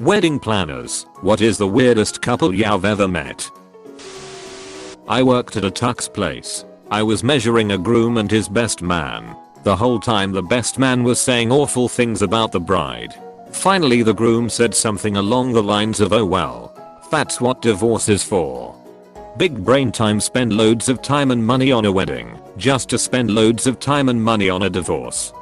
Wedding planners, what is the weirdest couple you've ever met? I worked at a tux place. I was measuring a groom and his best man. The whole time the best man was saying awful things about the bride. Finally the groom said something along the lines of, "Oh well, that's what divorce is for." Big brain time. Spend loads of time and money on a wedding, just to spend loads of time and money on a divorce.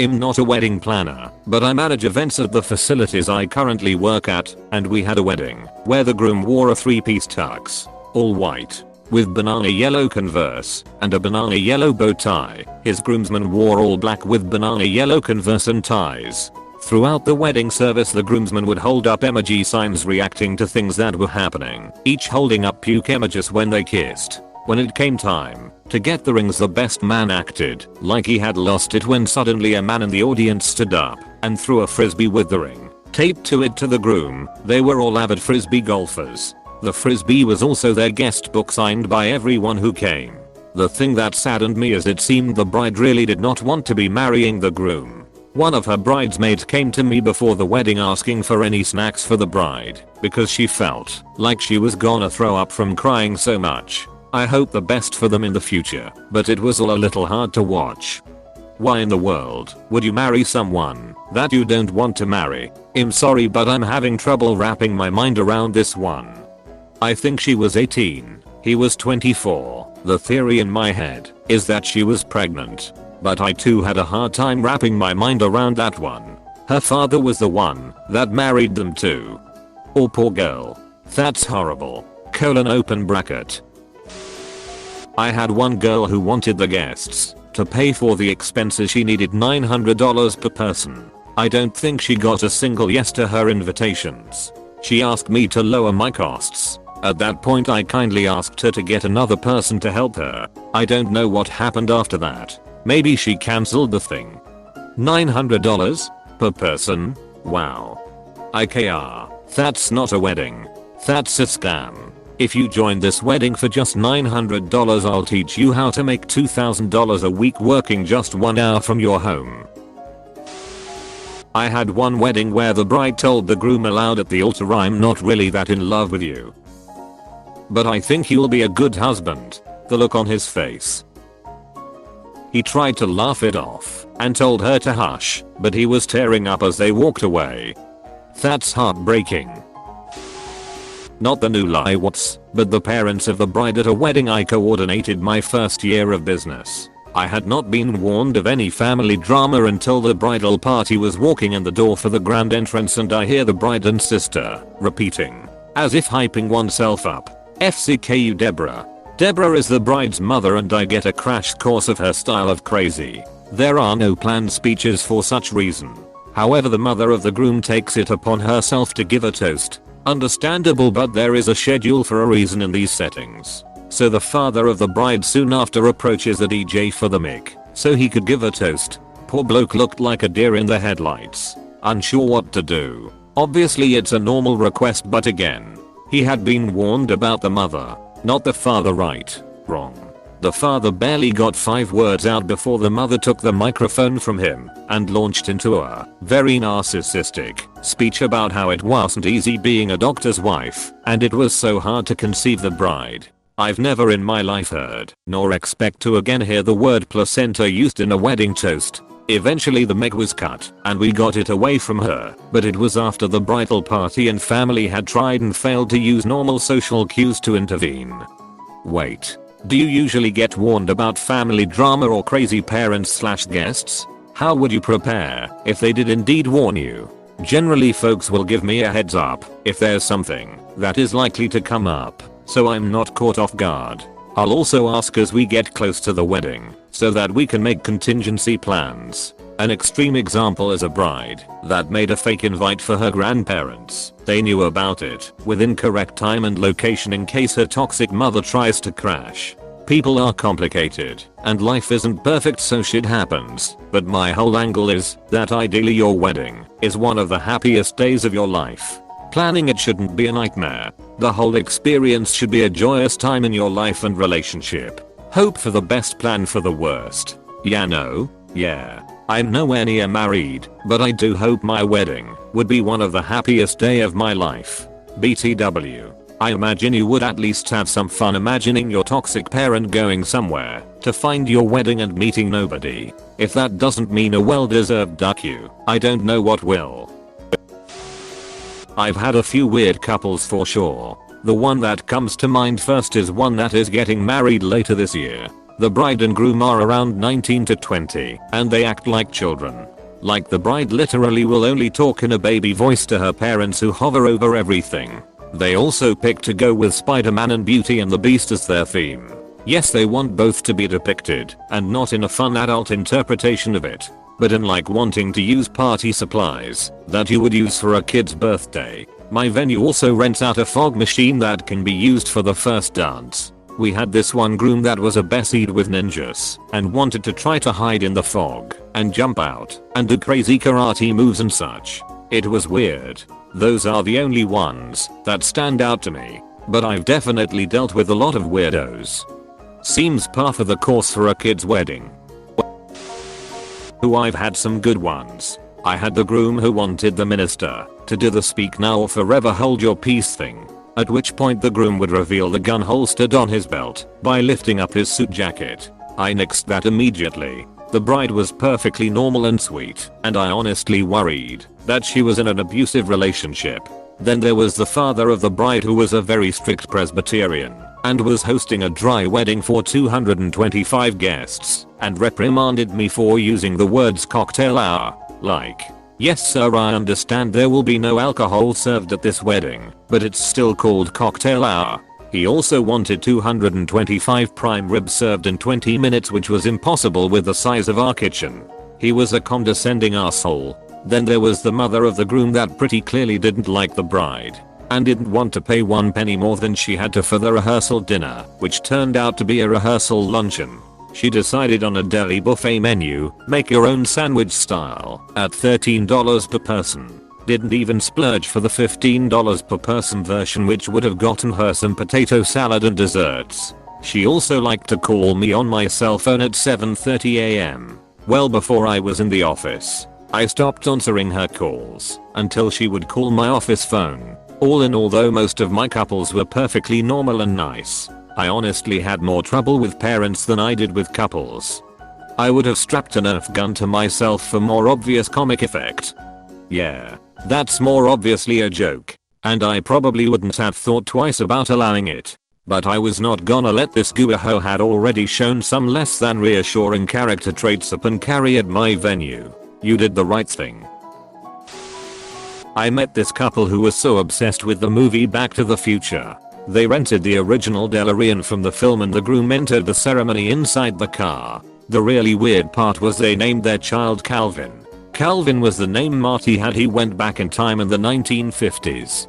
I'm not a wedding planner, but I manage events at the facilities I currently work at, and we had a wedding where the groom wore a 3-piece tux, all white, with banana yellow Converse and a banana yellow bow tie. His groomsmen wore all black with banana yellow Converse and ties. Throughout the wedding service the groomsmen would hold up emoji signs reacting to things that were happening, each holding up puke emojis when they kissed. When it came time to get the rings, the best man acted like he had lost it when suddenly a man in the audience stood up and threw a frisbee with the ring taped to it to the groom. They were all avid frisbee golfers. The frisbee was also their guest book signed by everyone who came. The thing that saddened me is it seemed the bride really did not want to be marrying the groom. One of her bridesmaids came to me before the wedding asking for any snacks for the bride because she felt like she was gonna throw up from crying so much. I hope the best for them in the future, but it was all a little hard to watch. Why in the world would you marry someone that you don't want to marry? I'm sorry, but I'm having trouble wrapping my mind around this one. I think she was 18. He was 24. The theory in my head is that she was pregnant. But I too had a hard time wrapping my mind around that one. Her father was the one that married them too. Oh poor girl. That's horrible. Open bracket. I had one girl who wanted the guests to pay for the expenses. She needed $900 per person. I don't think she got a single yes to her invitations. She asked me to lower my costs. At that point I kindly asked her to get another person to help her. I don't know what happened after that. Maybe she cancelled the thing. $900 per person? Wow. IKR. That's not a wedding. That's a scam. If you join this wedding for just $900, I'll teach you how to make $2,000 a week working just 1 hour from your home. I had one wedding where the bride told the groom aloud at the altar, "I'm not really that in love with you, but I think you'll be a good husband." The look on his face. He tried to laugh it off and told her to hush, but he was tearing up as they walked away. That's heartbreaking. Not the new lie what's, but the parents of the bride at a wedding I coordinated my first year of business. I had not been warned of any family drama until the bridal party was walking in the door for the grand entrance, and I hear the bride and sister repeating, as if hyping oneself up, "FCKU Deborah." Deborah is the bride's mother, and I get a crash course of her style of crazy. There are no planned speeches for such reason. However, the mother of the groom takes it upon herself to give a toast. Understandable, but there is a schedule for a reason in these settings. So the father of the bride soon after approaches the DJ for the mic so he could give a toast. Poor bloke looked like a deer in the headlights, unsure what to do. Obviously it's a normal request, but again, he had been warned about the mother, not the father. Right? Wrong. The father barely got 5 words out before the mother took the microphone from him and launched into a very narcissistic speech about how it wasn't easy being a doctor's wife and it was so hard to conceive the bride. I've never in my life heard, nor expect to again hear, the word placenta used in a wedding toast. Eventually the mic was cut and we got it away from her, but it was after the bridal party and family had tried and failed to use normal social cues to intervene. Wait. Do you usually get warned about family drama or crazy parents/guests? How would you prepare if they did indeed warn you? Generally folks will give me a heads up if there's something that is likely to come up, so I'm not caught off guard. I'll also ask as we get close to the wedding so that we can make contingency plans. An extreme example is a bride that made a fake invite for her grandparents. They knew about it with incorrect time and location in case her toxic mother tries to crash. People are complicated and life isn't perfect, so shit happens, but my whole angle is that ideally your wedding is one of the happiest days of your life. Planning it shouldn't be a nightmare. The whole experience should be a joyous time in your life and relationship. Hope for the best, plan for the worst. Yeah, no? Yeah. I'm nowhere near married, but I do hope my wedding would be one of the happiest day of my life. BTW. I imagine you would at least have some fun imagining your toxic parent going somewhere to find your wedding and meeting nobody. If that doesn't mean a well-deserved duck you, I don't know what will. I've had a few weird couples for sure. The one that comes to mind first is one that is getting married later this year. The bride and groom are around 19 to 20, and they act like children. Like the bride literally will only talk in a baby voice to her parents who hover over everything. They also pick to go with Spider-Man and Beauty and the Beast as their theme. Yes, they want both to be depicted, and not in a fun adult interpretation of it, but in like wanting to use party supplies that you would use for a kid's birthday. My venue also rents out a fog machine that can be used for the first dance. We had this one groom that was obsessed with ninjas and wanted to try to hide in the fog and jump out and do crazy karate moves and such. It was weird. Those are the only ones that stand out to me, but I've definitely dealt with a lot of weirdos. Seems par for the course for a kid's wedding. I've had some good ones. I had the groom who wanted the minister to do the speak now or forever hold your peace thing, at which point the groom would reveal the gun holstered on his belt by lifting up his suit jacket. I nixed that immediately. The bride was perfectly normal and sweet, and I honestly worried that she was in an abusive relationship. Then there was the father of the bride who was a very strict Presbyterian and was hosting a dry wedding for 225 guests and reprimanded me for using the words cocktail hour. Like, yes sir, I understand there will be no alcohol served at this wedding, but it's still called cocktail hour. He also wanted 225 prime ribs served in 20 minutes, which was impossible with the size of our kitchen. He was a condescending asshole. Then there was the mother of the groom that pretty clearly didn't like the bride and didn't want to pay 1 penny more than she had to for the rehearsal dinner, which turned out to be a rehearsal luncheon. She decided on a deli buffet menu, make your own sandwich style, at $13 per person. Didn't even splurge for the $15 per person version, which would have gotten her some potato salad and desserts. She also liked to call me on my cell phone at 7:30 AM, well before I was in the office. I stopped answering her calls until she would call my office phone. All in all, though most of my couples were perfectly normal and nice, I honestly had more trouble with parents than I did with couples. I would have strapped a Nerf gun to myself for more obvious comic effect. Yeah, that's more obviously a joke, and I probably wouldn't have thought twice about allowing it. But I was not gonna let this goober who had already shown some less than reassuring character traits up and carry at my venue. You did the right thing. I met this couple who was so obsessed with the movie Back to the Future. They rented the original DeLorean from the film and the groom entered the ceremony inside the car. The really weird part was they named their child Calvin. Calvin was the name Marty had. He went back in time in the 1950s.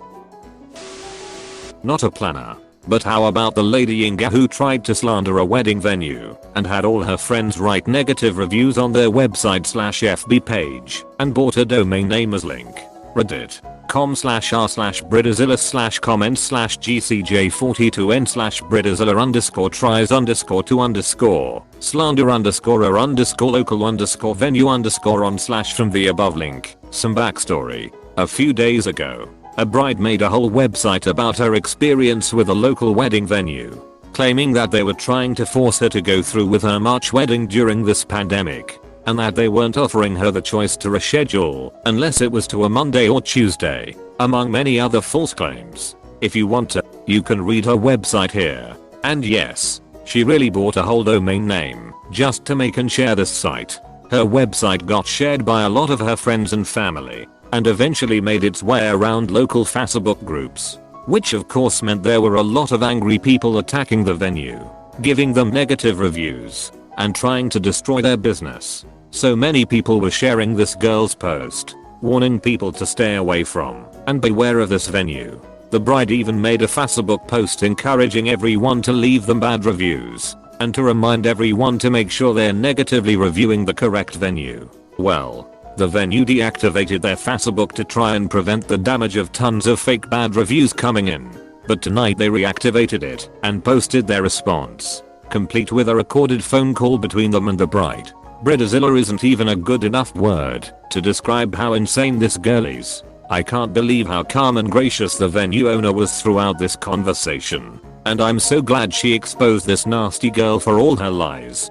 Not a planner. But how about the lady Inga who tried to slander a wedding venue and had all her friends write negative reviews on their website/FB page and bought a domain name as link? reddit.com/r/bridezilla/briderzilla_tries_trio_local_venue_on/from the above link. Some backstory. A few days ago, a bride made a whole website about her experience with a local wedding venue, claiming that they were trying to force her to go through with her March wedding during this pandemic, and that they weren't offering her the choice to reschedule unless it was to a Monday or Tuesday, among many other false claims. If you want to, you can read her website here. And yes, she really bought a whole domain name just to make and share this site. Her website got shared by a lot of her friends and family, and eventually made its way around local Facebook groups, which of course meant there were a lot of angry people attacking the venue, giving them negative reviews, and trying to destroy their business. So many people were sharing this girl's post, warning people to stay away from and beware of this venue. The bride even made a Facebook post encouraging everyone to leave them bad reviews, and to remind everyone to make sure they're negatively reviewing the correct venue. Well, the venue deactivated their Facebook to try and prevent the damage of tons of fake bad reviews coming in. But tonight they reactivated it and posted their response, complete with a recorded phone call between them and the bride. Bridezilla isn't even a good enough word to describe how insane this girl is. I can't believe how calm and gracious the venue owner was throughout this conversation. And I'm so glad she exposed this nasty girl for all her lies.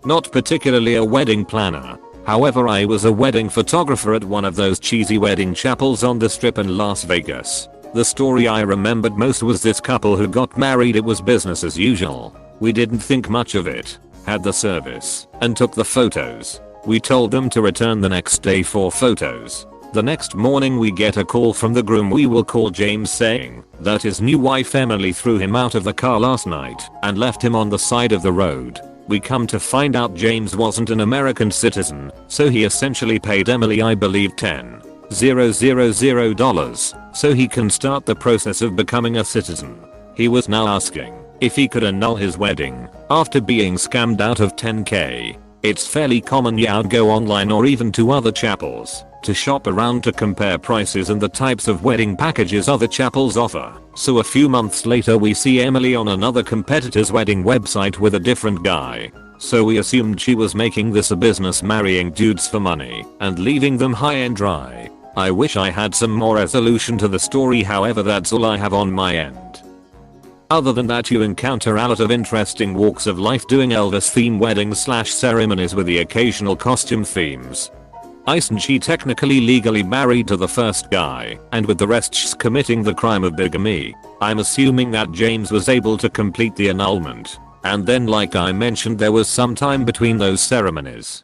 Not particularly a wedding planner. However, I was a wedding photographer at one of those cheesy wedding chapels on the Strip in Las Vegas. The story I remembered most was this couple who got married. It was business as usual. We didn't think much of it, had the service, and took the photos. We told them to return the next day for photos. The next morning we get a call from the groom we will call James saying that his new wife Emily threw him out of the car last night and left him on the side of the road. We come to find out James wasn't an American citizen, so he essentially paid Emily I believe $10,000 so he can start the process of becoming a citizen. He was now asking if he could annul his wedding after being scammed out of $10K. It's fairly common you go online or even to other chapels to shop around to compare prices and the types of wedding packages other chapels offer. So a few months later we see Emily on another competitor's wedding website with a different guy. So we assumed she was making this a business, marrying dudes for money and leaving them high and dry. I wish I had some more resolution to the story, however that's all I have on my end. Other than that, you encounter a lot of interesting walks of life doing Elvis theme weddings / ceremonies with the occasional costume themes. Isn't she technically legally married to the first guy, and with the rest she's committing the crime of bigamy? I'm assuming that James was able to complete the annulment, and then like I mentioned there was some time between those ceremonies.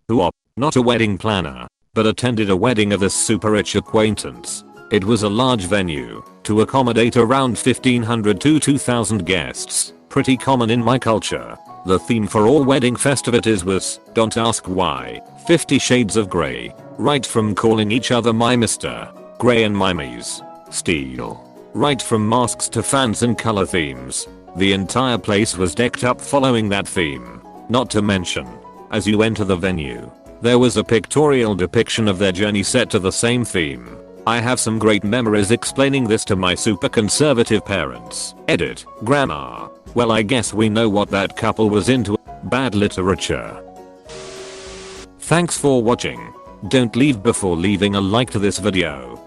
Who are not a wedding planner, but attended a wedding of this super rich acquaintance. It was a large venue to accommodate around 1,500 to 2,000 guests, pretty common in my culture. The theme for all wedding festivities was "Don't Ask Why, 50 Shades of Grey," right from calling each other my Mr. Grey and my Ms. Steel. Right from masks to fans and color themes. The entire place was decked up following that theme. Not to mention, as you enter the venue, there was a pictorial depiction of their journey set to the same theme. I have some great memories explaining this to my super conservative parents. Edit, Grandma. Well, I guess we know what that couple was into. Bad literature. Thanks for watching. Don't leave before leaving a like to this video.